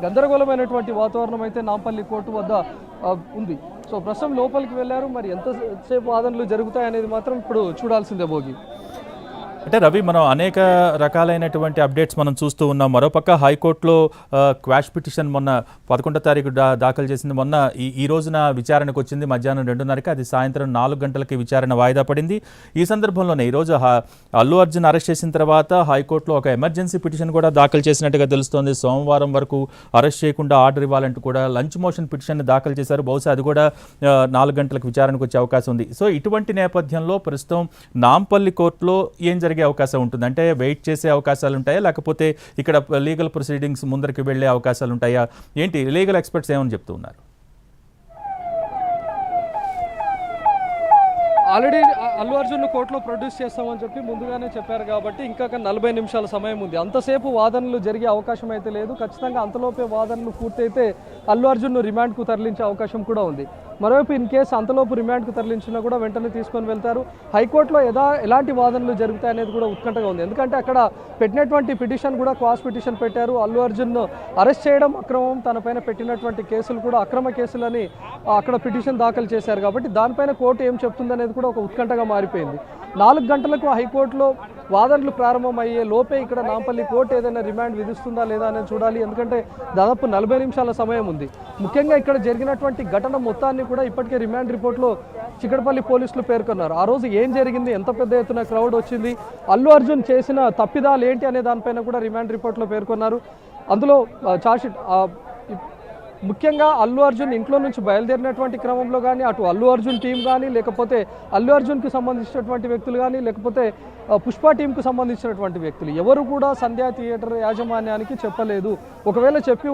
గందరగోళమైనటువంటి వాతావరణం అయితే నాంపల్లి కోర్టు వద్ద ఉంది. సో ప్రస్తుతం లోపలికి వెళ్ళారు. మరి ఎంతసేపు వాదనలు జరుగుతాయనేది మాత్రం ఇప్పుడు చూడాల్సిందే భోగి. అంటే రవి, మనం అనేక రకాలైనటువంటి అప్డేట్స్ మనం చూస్తూ ఉన్నాం. మరోపక్క హైకోర్టులో క్వాష్ పిటిషన్ మొన్న 11వ తారీఖు దాఖలు చేసింది. మొన్న ఈ రోజున విచారణకు వచ్చింది మధ్యాహ్నం 2:30కి. అది సాయంత్రం 4 గంటలకి విచారణ వాయిదా పడింది. ఈ సందర్భంలోనే ఈరోజు అల్లు అర్జున్ అరెస్ట్ చేసిన తర్వాత హైకోర్టులో ఒక ఎమర్జెన్సీ పిటిషన్ కూడా దాఖలు చేసినట్టుగా తెలుస్తోంది. సోమవారం వరకు అరెస్ట్ చేయకుండా ఆర్డర్ ఇవ్వాలంటూ కూడా లంచ్ మోషన్ పిటిషన్ దాఖలు చేశారు. బహుశా అది కూడా 4 గంటలకు విచారణకు వచ్చే అవకాశం ఉంది. సో ఇటువంటి నేపథ్యంలో ప్రస్తుతం నాంపల్లి కోర్టులో ఏం జరిగే అవకాశం ఉంటుంది? అంటే వెయిట్ చేసే అవకాశాలు ఉంటాయా, లేకపోతే ఇక్కడ లీగల్ ప్రొసీడింగ్స్ ముందరికి వెళ్లే అవకాశాలు ఉంటాయా? ఏంటి లీగల్ ఎక్స్పర్ట్స్ ఏమని చెప్తూ ఉన్నారు? ఆల్రెడీ అల్లు అర్జున్ కోర్టులో ప్రొడ్యూస్ చేస్తామని చెప్పి ముందుగానే చెప్పారు కాబట్టి ఇంకా 40 నిమిషాల సమయం ఉంది. అంతసేపు వాదనలు జరిగే అవకాశం అయితే లేదు. ఖచ్చితంగా అంతలోపే వాదనలు పూర్తయితే అల్లు అర్జున్ను రిమాండ్కు తరలించే అవకాశం కూడా ఉంది. మరోవైపు ఇన్ కేసు అంతలోపు రిమాండ్కు తరలించినా కూడా వెంటనే తీసుకొని వెళ్తారు. హైకోర్టులో ఎలాంటి వాదనలు జరుగుతాయి అనేది కూడా ఉత్కంఠగా ఉంది. ఎందుకంటే అక్కడ పెట్టినటువంటి పిటిషన్ కూడా క్వాష్ పిటిషన్ పెట్టారు. అల్లు అర్జున్ను అరెస్ట్ చేయడం అక్రమం, తనపైన పెట్టినటువంటి కేసులు కూడా అక్రమ కేసులని అక్కడ పిటిషన్ దాఖలు చేశారు. కాబట్టి దానిపైన కోర్టు ఏం చెప్తుందనేది కూడా ఒక ఉత్కంఠగా మారిపోయింది. 4 గంటలకు హైకోర్టులో వాదనలు ప్రారంభమయ్యే లోపే ఇక్కడ నాంపల్లి కోర్టు ఏదైనా రిమాండ్ విధిస్తుందా లేదా అనేది చూడాలి. ఎందుకంటే దాదాపు 40 నిమిషాల సమయం ఉంది. ముఖ్యంగా ఇక్కడ జరిగినటువంటి ఘటన మొత్తాన్ని కూడా ఇప్పటికే రిమాండ్ రిపోర్ట్లో చిక్కడపల్లి పోలీసులు పేర్కొన్నారు. ఆ రోజు ఏం జరిగింది, ఎంత పెద్ద ఎత్తున క్రౌడ్ వచ్చింది, అల్లు అర్జున్ చేసిన తప్పిదాలు ఏంటి అనే దానిపైన కూడా రిమాండ్ రిపోర్ట్లో పేర్కొన్నారు. అందులో చార్జ్షీట్ ముఖ్యంగా అల్లు అర్జున్ ఇంట్లో నుంచి బయలుదేరినటువంటి క్రమంలో కానీ, అటు అల్లు అర్జున్ టీం కానీ, లేకపోతే అల్లు అర్జున్కి సంబంధించినటువంటి వ్యక్తులు కానీ, లేకపోతే పుష్ప టీంకు సంబంధించినటువంటి వ్యక్తులు ఎవరు కూడా సంధ్యా థియేటర్ యాజమాన్యానికి చెప్పలేదు. ఒకవేళ చెప్పి